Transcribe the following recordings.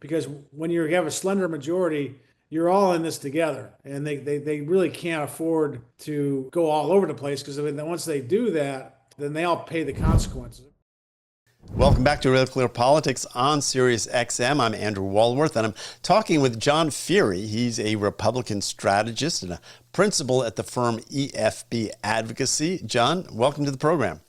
because when you have a slender majority, you're all in this together, and they really can't afford to go all over the place, because once they do that, then they all pay the consequences. Welcome back to Real Clear Politics on Sirius XM. I'm Andrew Walworth, and I'm talking with John Feehery. He's a Republican strategist and a principal at the firm EFB Advocacy. John, welcome to the program.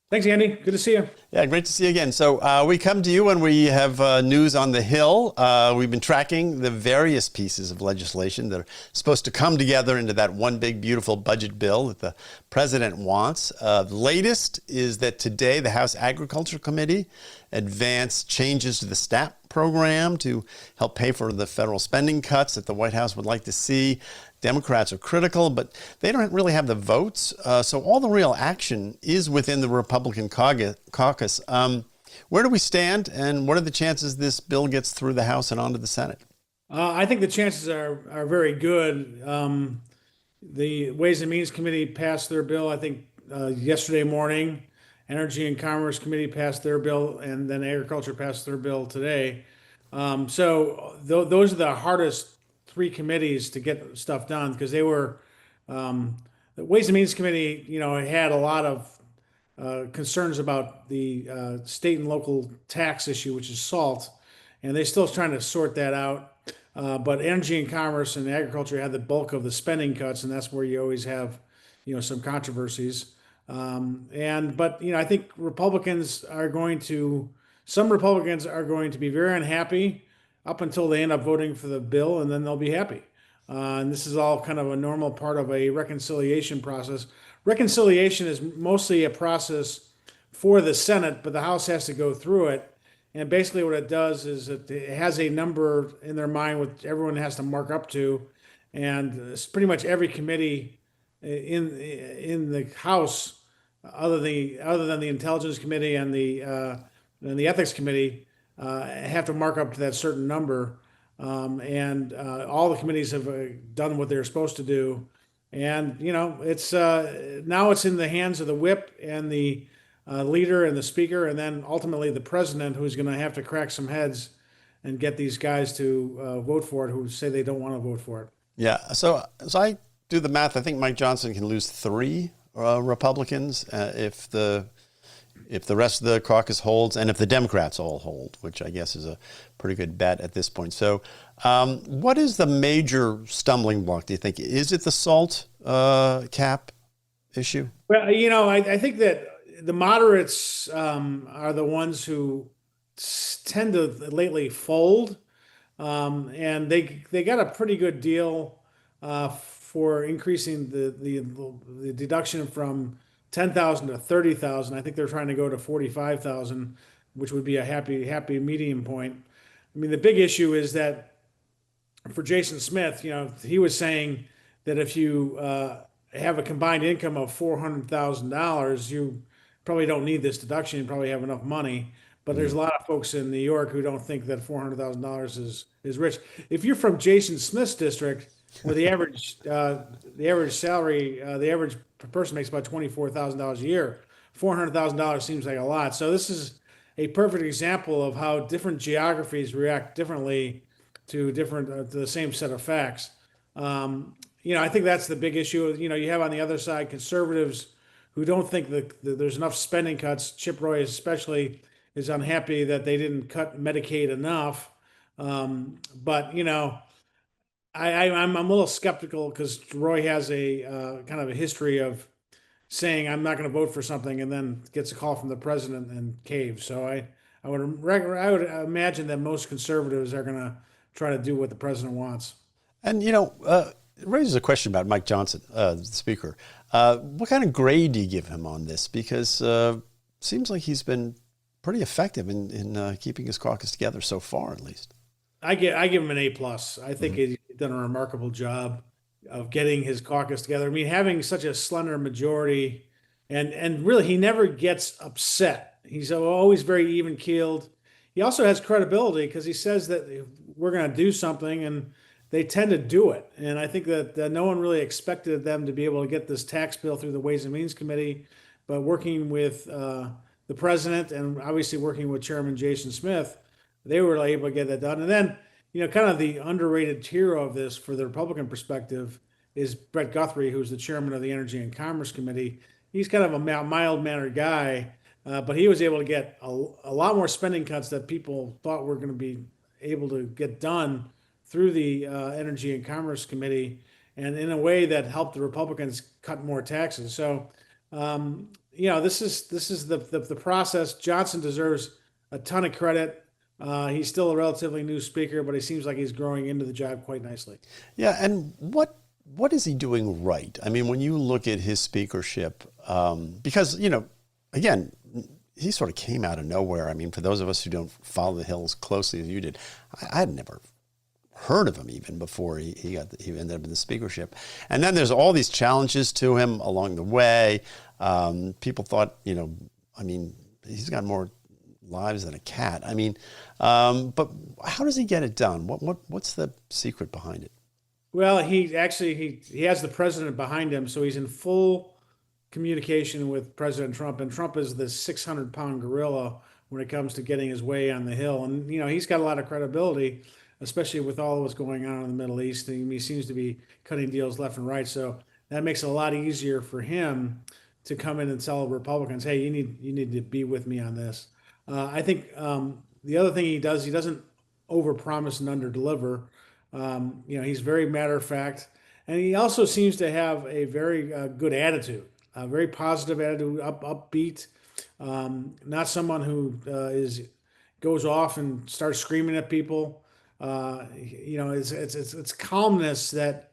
Thanks, Andy. Good to see you. Yeah, great to see you again. So we come to you when we have news on the Hill. We've been tracking the various pieces of legislation that are supposed to come together into that one big, beautiful budget bill that the president wants. The latest is that today the House Agriculture Committee advanced changes to the SNAP program to help pay for the federal spending cuts that the White House would like to see. Democrats are critical, but they don't really have the votes. So all the real action is within the Republican caucus. Where do we stand, and what are the chances this bill gets through the House and onto the Senate? I think the chances are very good. The Ways and Means Committee passed their bill, I think, yesterday morning. Energy and Commerce Committee passed their bill, and then Agriculture passed their bill today. So those are the hardest three committees to get stuff done, because they were the Ways and Means Committee, had a lot of concerns about the state and local tax issue, which is SALT, and they're still trying to sort that out. But Energy and Commerce and Agriculture had the bulk of the spending cuts, and that's where you always have, some controversies. But I think some Republicans are going to be very unhappy up until they end up voting for the bill, and then they'll be happy. And this is all kind of a normal part of a reconciliation process. Reconciliation is mostly a process for the Senate, but the House has to go through it. And basically what it does is it has a number in their mind which everyone has to mark up to. And it's pretty much every committee in the House, other than the Intelligence Committee and the Ethics Committee, have to mark up to that certain number. And all the committees have done what they're supposed to do. And, it's now it's in the hands of the whip and the leader and the speaker, and then ultimately the president, who's going to have to crack some heads and get these guys to vote for it who say they don't want to vote for it. Yeah. So I do the math. I think Mike Johnson can lose 3 Republicans if the rest of the caucus holds, and if the Democrats all hold, which I guess is a pretty good bet at this point. So what is the major stumbling block, do you think? Is it the SALT cap issue? Well, I think that the moderates are the ones who tend to lately fold. And they got a pretty good deal for increasing the deduction from 10,000 to 30,000. I think they're trying to go to 45,000, which would be a happy medium point. I mean, the big issue is that for Jason Smith, he was saying that if you have a combined income of $400,000, you probably don't need this deduction. You probably have enough money. But there's a lot of folks in New York who don't think that $400,000 is rich. If you're from Jason Smith's district, where the average salary, the average person makes about $24,000 a year, $400,000 seems like a lot. So this is a perfect example of how different geographies react differently to the same set of facts. I think that's the big issue. You have on the other side conservatives who don't think that there's enough spending cuts. Chip Roy especially is unhappy that they didn't cut Medicaid enough. But I'm a little skeptical, because Roy has a kind of a history of saying I'm not going to vote for something and then gets a call from the president and caves. So I would imagine that most conservatives are going to try to do what the president wants. And it raises a question about Mike Johnson, the speaker. What kind of grade do you give him on this? Because it seems like he's been pretty effective in keeping his caucus together so far, at least. I give him an A+. I think he's done a remarkable job of getting his caucus together. I mean, having such a slender majority, and really he never gets upset. He's always very even keeled. He also has credibility, because he says that we're going to do something, and they tend to do it. And I think that no one really expected them to be able to get this tax bill through the Ways and Means Committee, but working with the president and obviously working with Chairman Jason Smith, they were able to get that done. And then, kind of the underrated hero of this for the Republican perspective is Brett Guthrie, who's the chairman of the Energy and Commerce Committee. He's kind of a mild-mannered guy, but he was able to get a lot more spending cuts that people thought were going to be able to get done through the Energy and Commerce Committee, and in a way that helped the Republicans cut more taxes. So, this is the process. Johnson deserves a ton of credit. He's still a relatively new speaker, but he seems like he's growing into the job quite nicely. Yeah, and what is he doing right? I mean, when you look at his speakership, because, again, he sort of came out of nowhere. I mean, for those of us who don't follow the Hill as closely as you did, I had never heard of him even before he ended up in the speakership. And then there's all these challenges to him along the way. People thought, he's got more lives than a cat. I mean, but how does he get it done? What's the secret behind it? Well, he has the president behind him, so he's in full communication with President Trump, and Trump is the 600-pound gorilla when it comes to getting his way on the Hill. And he's got a lot of credibility, especially with all what's going on in the Middle East. And he seems to be cutting deals left and right, so that makes it a lot easier for him to come in and tell Republicans, "Hey, you need to be with me on this." I think the other thing he does, he doesn't overpromise and underdeliver. He's very matter of fact, and he also seems to have a very good attitude, a very positive attitude, upbeat. Not someone who goes off and starts screaming at people. It's calmness that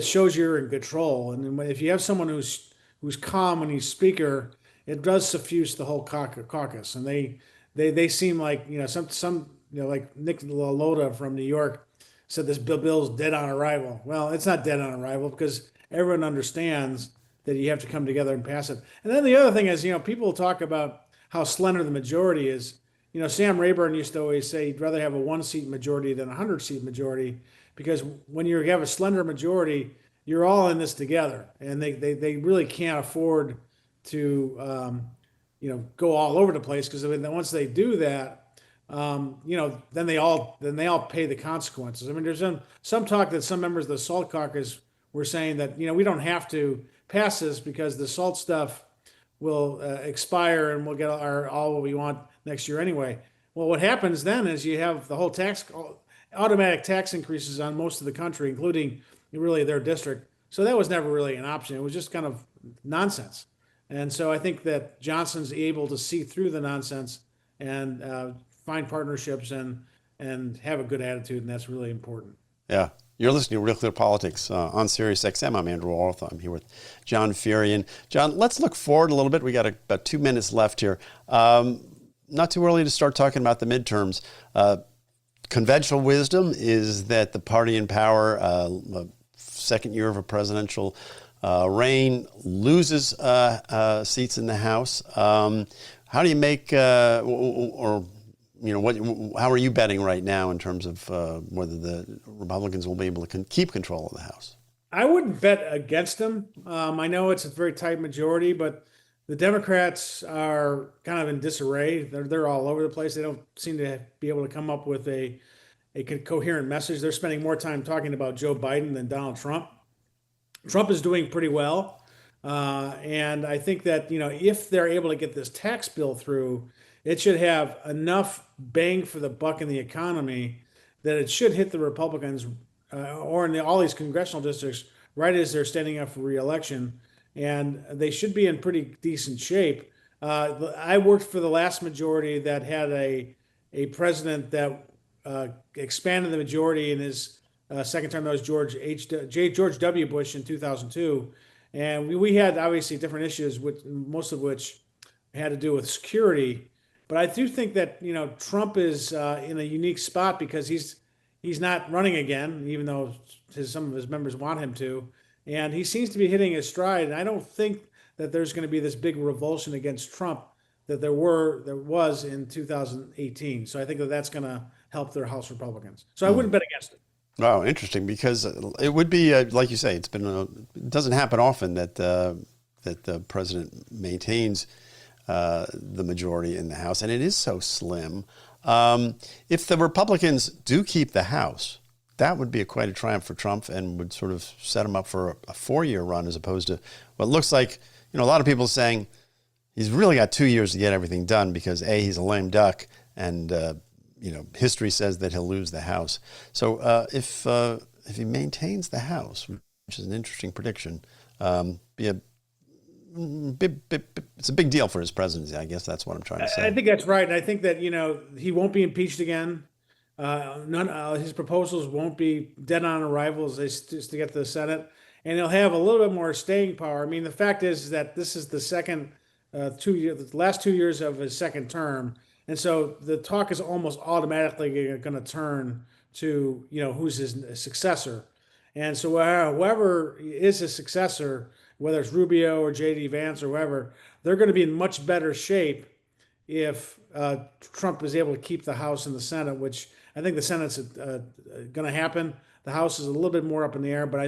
shows you're in control. And if you have someone who's calm when he's speaker, it does suffuse the whole caucus. And they seem like some like Nick LaLota from New York said this bill's dead on arrival. Well, it's not dead on arrival because everyone understands that you have to come together and pass it. And then the other thing is, people talk about how slender the majority is. Sam Rayburn used to always say he'd rather have a 1-seat majority than a 100-seat majority, because when you have a slender majority, you're all in this together, and they really can't afford to go all over the place, because once they do that, then they all pay the consequences. I mean, there's some talk that some members of the SALT caucus were saying that we don't have to pass this because the SALT stuff will expire and we'll get all what we want next year anyway. Well, what happens then is you have the whole automatic tax increases on most of the country, including really their district. So that was never really an option. It was just kind of nonsense. And so I think that Johnson's able to see through the nonsense and find partnerships and have a good attitude, and that's really important. Yeah. You're listening to Real Clear Politics on Sirius XM. I'm Andrew Walworth. I'm here with John Feehery. And John, let's look forward a little bit. We got about 2 minutes left here. Not too early to start talking about the midterms. Conventional wisdom is that the party in power, second year of a presidential reign, loses seats in the House. How do you make, how are you betting right now in terms of whether the Republicans will be able to keep control of the House? I wouldn't bet against them. I know it's a very tight majority, but the Democrats are kind of in disarray. They're all over the place. They don't seem to be able to come up with a coherent message. They're spending more time talking about Joe Biden than Donald Trump. Trump is doing pretty well. And I think that, if they're able to get this tax bill through, it should have enough bang for the buck in the economy that it should hit the Republicans or in all these congressional districts right as they're standing up for re-election. And they should be in pretty decent shape. I worked for the last majority that had a president that expanded the majority in his second term. That was George W. Bush in 2002. And we had obviously different issues, most of which had to do with security. But I do think that Trump is in a unique spot because he's not running again, even though some of his members want him to, and he seems to be hitting his stride. And I don't think that there's going to be this big revulsion against Trump that there was in 2018. So I think that that's going to help their House Republicans. So I wouldn't bet against it. Wow, interesting, because it would be like you say, it doesn't happen often that the president maintains the majority in the House, and it is so slim. If the Republicans do keep the House, that would be quite a triumph for Trump and would sort of set him up for a 4-year run as opposed to what looks like, a lot of people saying he's really got 2 years to get everything done because A, he's a lame duck, and history says that he'll lose the House. So if he maintains the House, which is an interesting prediction, it's a big deal for his presidency. I guess that's what I'm trying to say. I think that's right. And I think that, he won't be impeached again. His proposals won't be dead on arrival just to get to the Senate. And he'll have a little bit more staying power. I mean, the fact is that this is the the last 2 years of his second term. And so the talk is almost automatically going to turn to, who's his successor. And so whoever is his successor, whether it's Rubio or J.D. Vance or whoever, they're going to be in much better shape if Trump is able to keep the House and the Senate, which I think the Senate's going to happen. The House is a little bit more up in the air, but I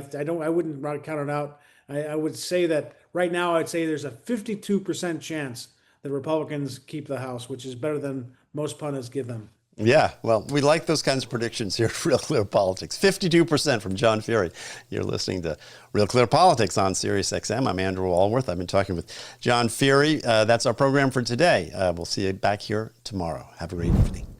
wouldn't count it out. I would say that right now, I'd say there's a 52% chance that Republicans keep the House, which is better than most pundits give them. Yeah, well, we like those kinds of predictions here at Real Clear Politics. 52% from John Feehery. You're listening to Real Clear Politics on Sirius XM. I'm Andrew Walworth. I've been talking with John Feehery. That's our program for today. We'll see you back here tomorrow. Have a great evening.